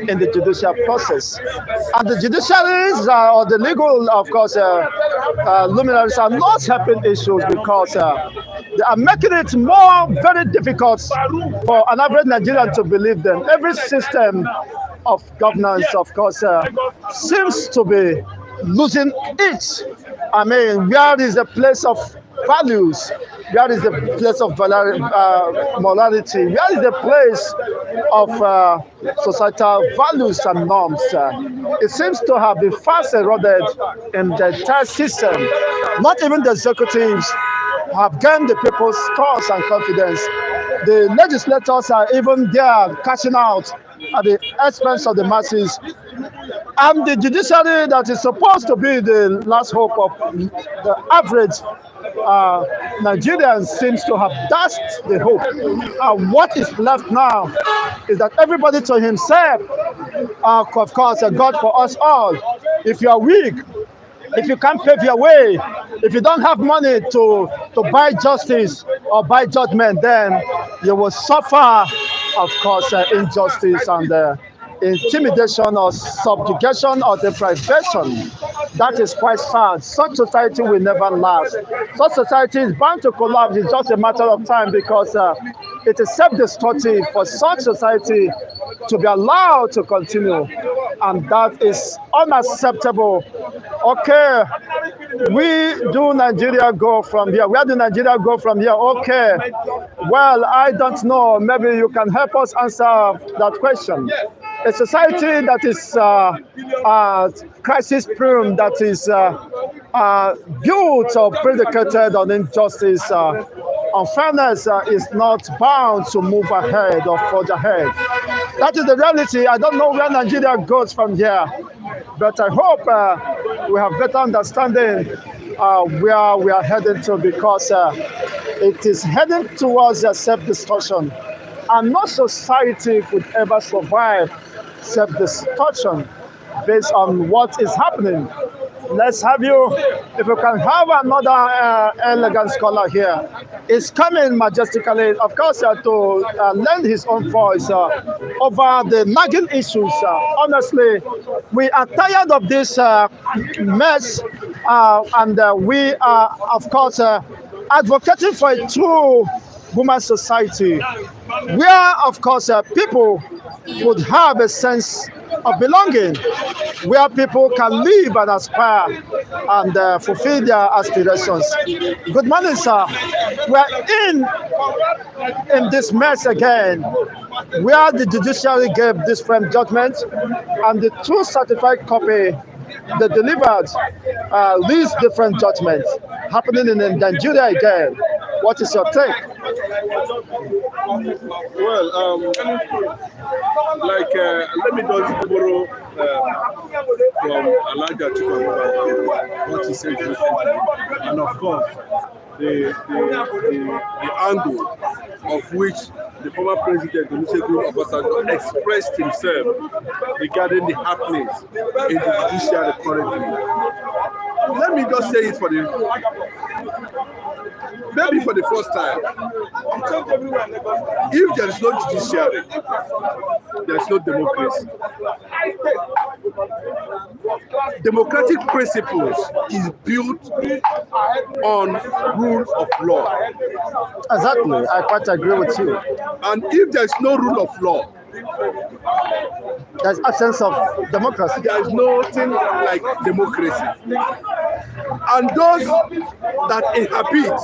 in the judicial process. And the judiciaries or the legal, of course, luminaries are not helping issues because they are making it more very difficult for an average Nigerian to believe them. Every system of governance, of course, seems to be losing it. I mean, where is the place of values? Where is the place of morality? Where is the place of societal values and norms? It seems to have been fast eroded in the entire system. Not even the executives have gained the people's trust and confidence. The legislators are even there cashing out at the expense of the masses. And the judiciary that is supposed to be the last hope of the average Nigerians seems to have dashed the hope. And what is left now is that everybody to himself, of course, God for us all. If you are weak, if you can't pave your way, if you don't have money to buy justice or buy judgment, then you will suffer, of course, injustice and intimidation or subjugation or deprivation. That is quite sad. Such society will never last. Such society is bound to collapse. It's just a matter of time because it is self-destructive for such society to be allowed to continue. And that is unacceptable. Okay, we do Nigeria go from here. Where do Nigeria go from here? Okay, well, I don't know. Maybe you can help us answer that question. A society that is crisis-prone, that is built or predicated on injustice, unfairness, is not bound to move ahead or forge ahead. That is the reality. I don't know where Nigeria goes from here, but I hope we have better understanding where we are heading to, because it is heading towards self-destruction. And no society could ever survive self-destruction based on what is happening. Let's have you, if you can have another elegant scholar here, is coming majestically, of course, to lend his own voice over the nagging issues. Honestly, we are tired of this mess, and we are, of course, advocating for a true woman society, where, of course, people would have a sense of belonging, where people can live and aspire and fulfill their aspirations. Good morning, sir. We're in this mess again, where the judiciary gave different judgment, and the two certified copy they delivered these different judgments happening in Nigeria again. What is your take? Well, let me just borrow from Elijah Chikwa what he said recently, and of course the angle of which the former president Olusegun Obasanjo expressed himself regarding the happenings in the judiciary currently. Let me just say it maybe for the first time. If there is no judiciary, there is no democracy. Democratic principles is built on rule of law. Exactly, I quite agree with you. And if there is no rule of law, there's absence of democracy. There is nothing like democracy. And those that inhabit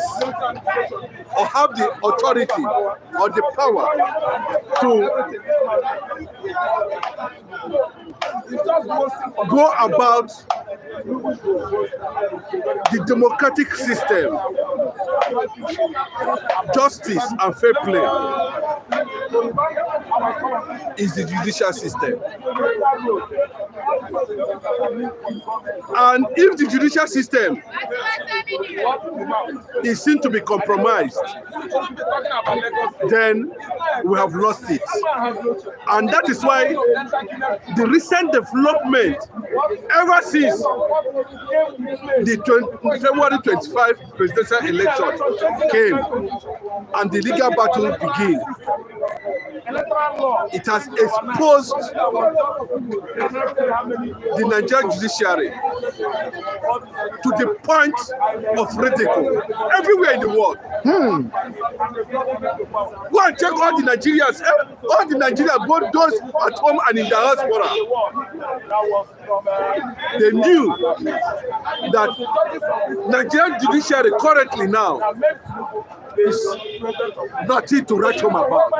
or have the authority or the power to go about the democratic system, justice and fair play is the judicial system. And if the judicial system is seen to be compromised, then we have lost it. And that is why the recent development ever since the February 25 presidential election came and the legal battle began, it has exposed the Nigerian judiciary to the point of ridicule everywhere in the world. Go and check all the Nigerians, both those at home and in the diaspora. They knew that Nigerian judiciary currently now is nothing to write home about.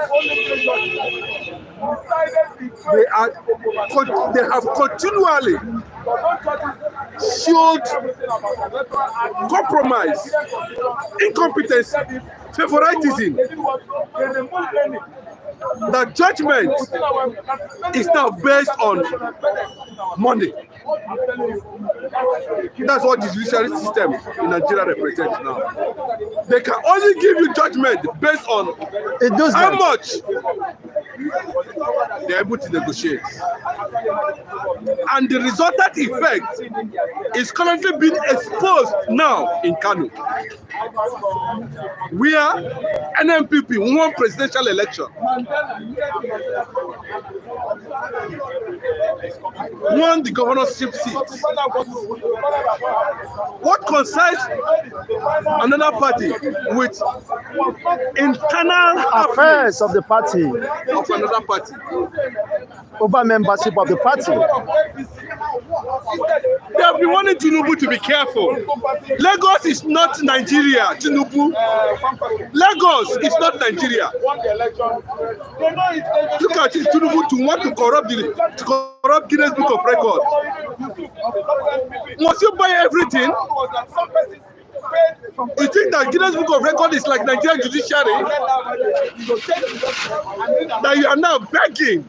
They have continually showed compromise, incompetence, favoritism. The judgment is now based on money. That's what the judiciary system in Nigeria represents now. They can only give you judgment based on how much they're able to negotiate. And the resultant effect is currently being exposed now in Kano, where NMPP won presidential election, won the governorship seat. What concerns another party with internal affairs of the party, of another party, over membership of the party? They have been wanting Tinubu to be careful. Lagos is not Nigeria, Tinubu. Lagos is not Nigeria. Look at it, Tinubu to want to corrupt Guinness Book of Records. Must you buy everything? You think that Guinness Book of Records is like Nigerian judiciary? That you are now begging.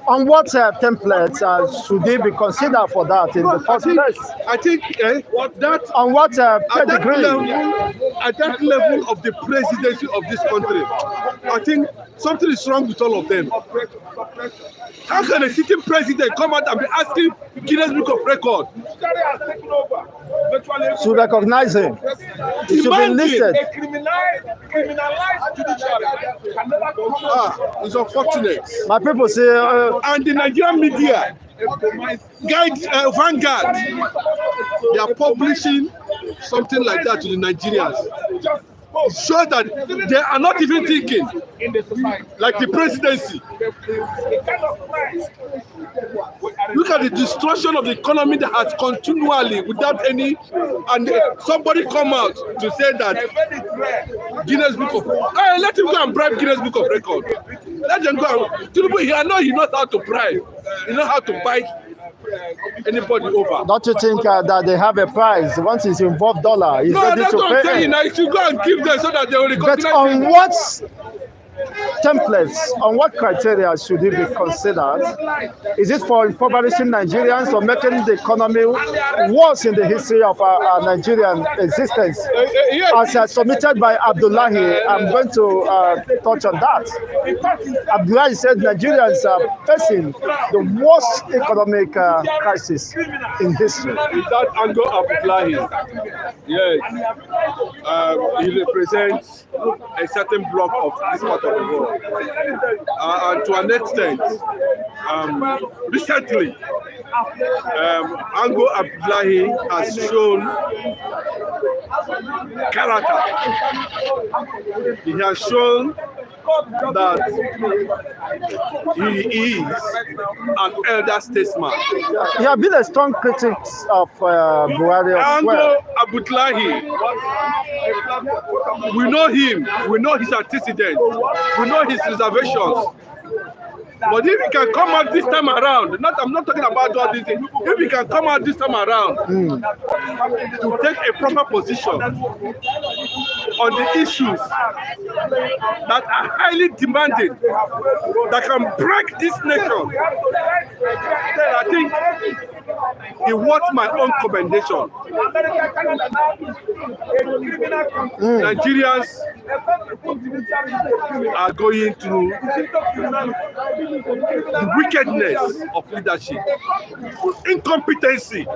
On what template should they be considered for that in the first place? I think that on what pedigree? At that level of the presidency of this country, I think something is wrong with all of them. How can a sitting president come out and be asking Guinness Book of Records to recognize him? He should be listed. It's unfortunate. My people say, and the Nigerian media, Vanguard, they are publishing something like that to the Nigerians. It shows that they are not even thinking like the presidency. Look at the destruction of the economy that has continually, without any, and somebody come out to say that Guinness Book of, let him go and bribe Guinness Book of Records. Let them go. I know he knows how to bribe. He knows how to buy anybody over. Don't you think that they have a price? Once it's involved dollar, he's No, ready that's to what I'm pay. saying. I should go and give them so that they will But recognize on it. what templates, on what criteria should it be considered? Is it for impoverishing Nigerians or making the economy worse in the history of our Nigerian existence? Yes. As submitted by Abdullahi, I'm going to touch on that. Abdullahi said Nigerians are facing the worst economic crisis in history. Is that Ango Abdullahi? Yes. He represents a certain block of this part of the world. And to an extent, recently, Ango Abdullahi has shown character. He has shown that he is an elder statesman. He has been a strong critic of Buhari as well. Ango Abdullahi, we know him, we know his antecedents, we know his reservations. But if he can come out this time around, I'm not talking about all these things. If he can come out this time around to take a proper position on the issues that are highly demanding, that can break this nation, then I think he wants my own commendation. Nigerians are going through the wickedness of leadership, incompetency,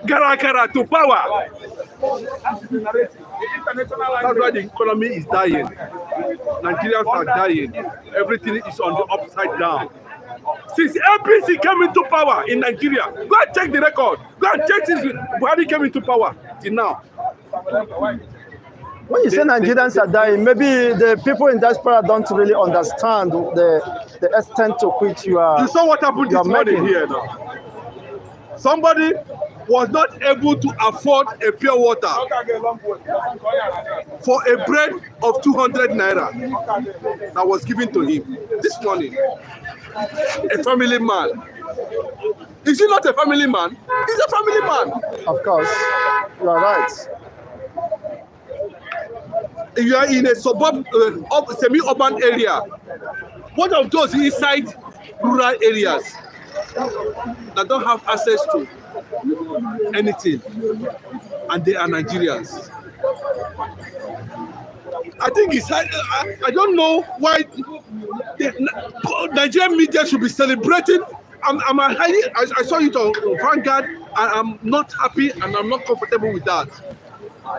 gara to power. That's why the economy is dying. Nigerians are dying. Everything is on the upside down. Since APC came into power in Nigeria, go and check the record. Go and check since Buhari came into power till now. When you say Nigerians are dying, maybe the people in diaspora don't really understand the extent to which you are. You saw what happened this morning making. here now. Somebody was not able to afford a pure water for a bread of 200 naira that was given to him this morning. A family man. Is he not a family man? He's a family man. Of course, you are right. You are in a suburb, semi-urban area. What of those inside rural areas that don't have access to anything, and they are Nigerians? I think it's. I don't know why the Nigerian media should be celebrating. I saw it on Vanguard, and I'm not happy and I'm not comfortable with that.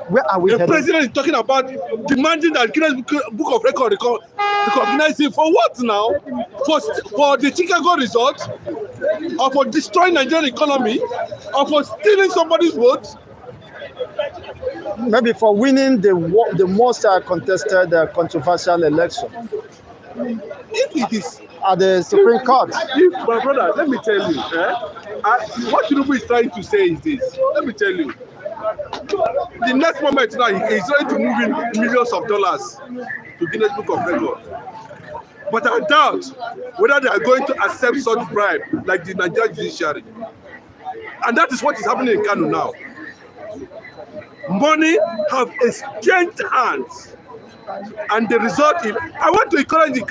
Where are we The headed? president is talking about demanding that Guinness Book of Record recognize him for what now? For the Chicago result, or for destroying Nigerian economy, or for stealing somebody's vote? Maybe for winning the most contested controversial election If it is, at the Supreme Court. if my brother, let me tell you, what Tinubu is trying to say is this. Let me tell you. The next moment now, he's trying to move in millions of dollars to Guinness Book of Records. But I doubt whether they are going to accept such bribe like the Nigerian judiciary. And that is what is happening in Kano now. Money have exchanged hands. And the result is, I want to encourage the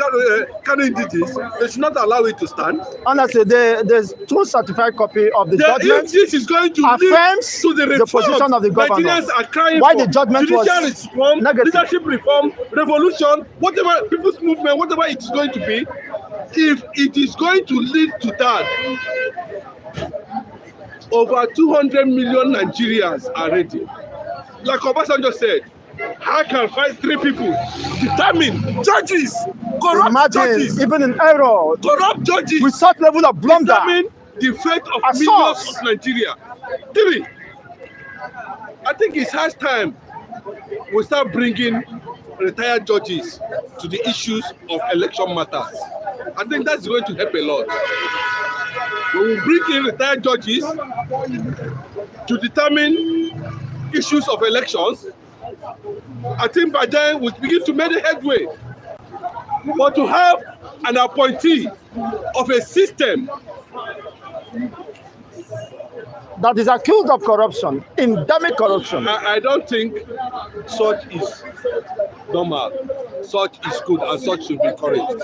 Kano indigenous, they should not allow it to stand. Honestly, there's two certified copy of the judgment. If this is going to lead affirms to the reform, position of the governor. Nigerians are crying Why for the judgment was judicial reform, negative. leadership reform, revolution, whatever people's movement, whatever it is going to be. If it is going to lead to that, over 200 million Nigerians are ready. Like Obasanjo said, how can 3 people determine judges, corrupt Imagine, judges, even in error, corrupt judges, with such level of blunder, determine the fate of Assault. millions of Nigeria? 3, I think it's high time we start bringing retired judges to the issues of election matters. I think that's going to help a lot. When we bring in retired judges to determine issues of elections, I think by then we begin to make a headway. But to have an appointee of a system that is accused of corruption, endemic corruption. I don't think such is normal. Such is good and such should be encouraged.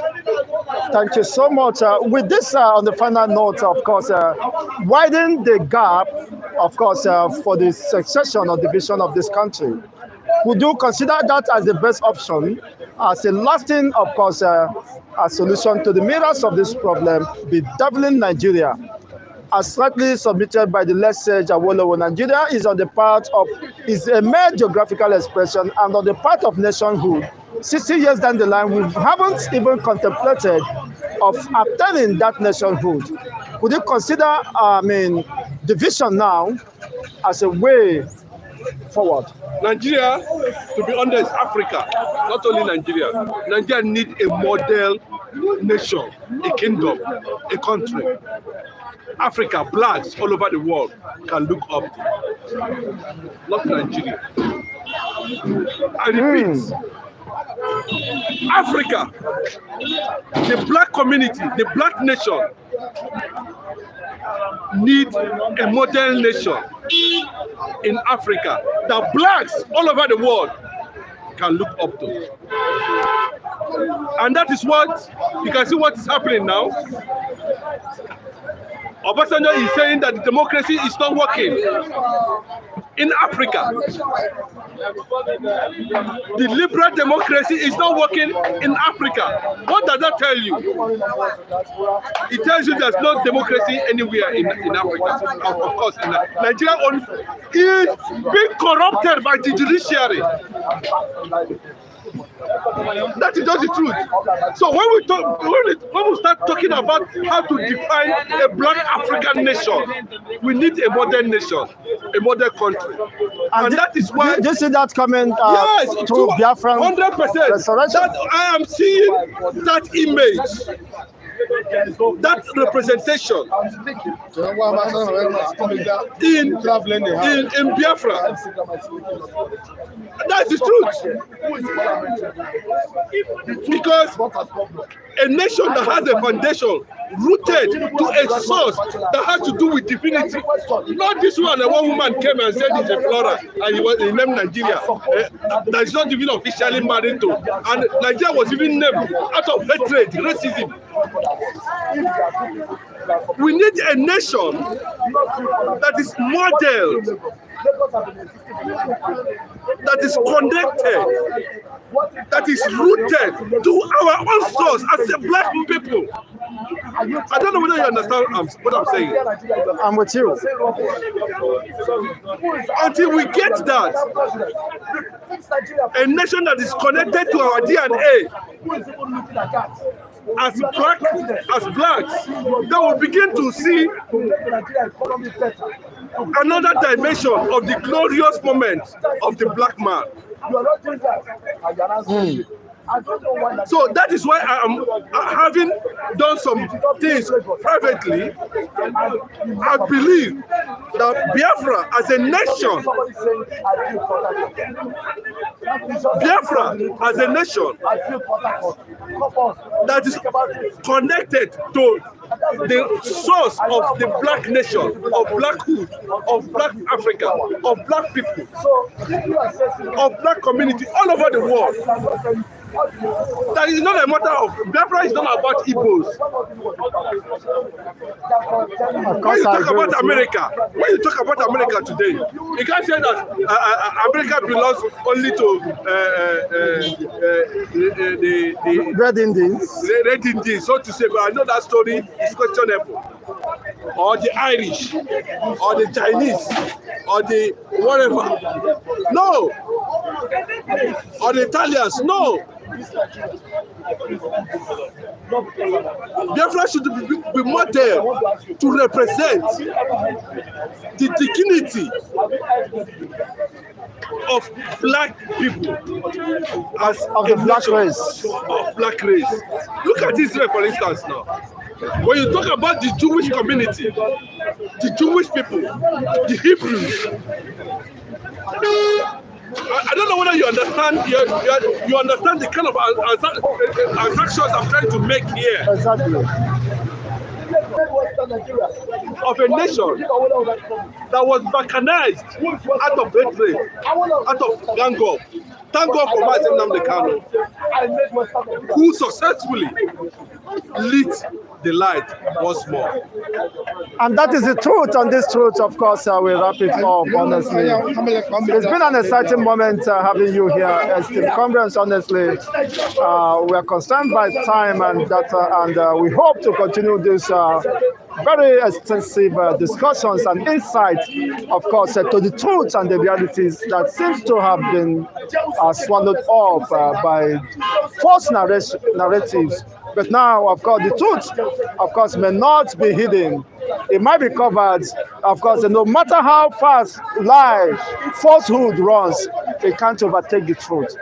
Thank you so much. With this, on the final note, of course, widen the gap, of course, for the succession or division of this country. Would you consider that as the best option, as a lasting, of course, a solution to the mirrors of this problem, bedeviling Nigeria? As slightly submitted by the late sage Awolowo, Nigeria is on the part of, is a mere geographical expression, and on the part of nationhood. 60 years down the line, we haven't even contemplated of obtaining that nationhood. Would you consider, division now as a way forward? Nigeria, to be honest, Africa, not only Nigeria. Nigeria needs a model nation, a kingdom, a country. Africa, blacks all over the world can look up to, not Nigeria. I repeat, Africa, the black community, the black nation, need a model nation in Africa that blacks all over the world can look up to. And that is what, you can see what is happening now. Obasanjo is saying that the democracy is not working in Africa. The liberal democracy is not working in Africa. What does that tell you? It tells you there's no democracy anywhere in Africa. Of course, in Nigeria is being corrupted by the judiciary. That is just the truth. So when we start talking about how to define a black African nation, we need a modern nation, a modern country, and that is why. Do you see that comment? Yes, to Biafran 100%. restoration? That I am seeing that image, that representation in Biafra. That's the truth. Because a nation that has a foundation rooted to a source that has to do with divinity. Not this one, one woman came and said he's a flora and he named Nigeria. That is not even officially married to. And Nigeria was even named out of hatred, racism. We need a nation that is modeled, that is connected, that is rooted to our own source as a black people. I don't know whether you understand what I'm saying. I'm with you. Until we get that, a nation that is connected to our DNA, as blacks, that will begin to see another dimension of the glorious moment of the black man. So that is why I am having done some things privately. I believe that Biafra as a nation, Biafra as a nation that is connected to the source of the black nation, of blackhood, of black Africa, of black people, of black community all over the world. That is not a matter of Biafra is not about Igbos. When you talk about America, today, you can't say that America belongs only to the Red Indies, so to say. But I know that story is questionable. Or the Irish, or the Chinese, or the whatever. No. Or the Italians. No. Biafra should be modeled to represent the dignity of black people as of the black race. Of black race. Look at Israel, for instance, now. When you talk about the Jewish community, the Jewish people, the Hebrews, I don't know whether you understand. You understand the kind of transactions I'm trying to make here. Exactly. of a nation that was balkanized out of hatred, out of gang up. Thank God for Mazi Nnamdi Kanu, who successfully lit the light once more. And that is the truth, and this truth, of course, we wrap it up, honestly. It's been an exciting moment having you here, esteemed conference, honestly. We are concerned by time and data, and we hope to continue this very extensive discussions and insights, of course, to the truth and the realities that seems to have been swallowed up by false narratives. But now, of course, the truth, of course, may not be hidden. It might be covered. Of course, no matter how fast lie, falsehood runs, it can't overtake the truth.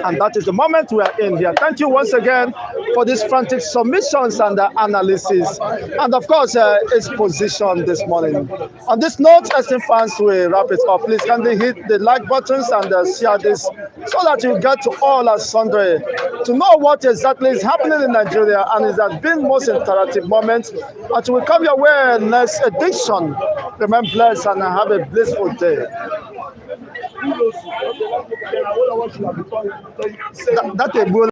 And that is the moment we are in here. Thank you once again for these frantic submissions and analysis. And of course, its position this morning. On this note, esteemed fans, we wrap it up. Please kindly hit the like buttons and share this so that you get to all as sundry to know what exactly is happening in Nigeria. And it has been most interactive moment. Until we come your way next edition, remain blessed and have a blissful day. That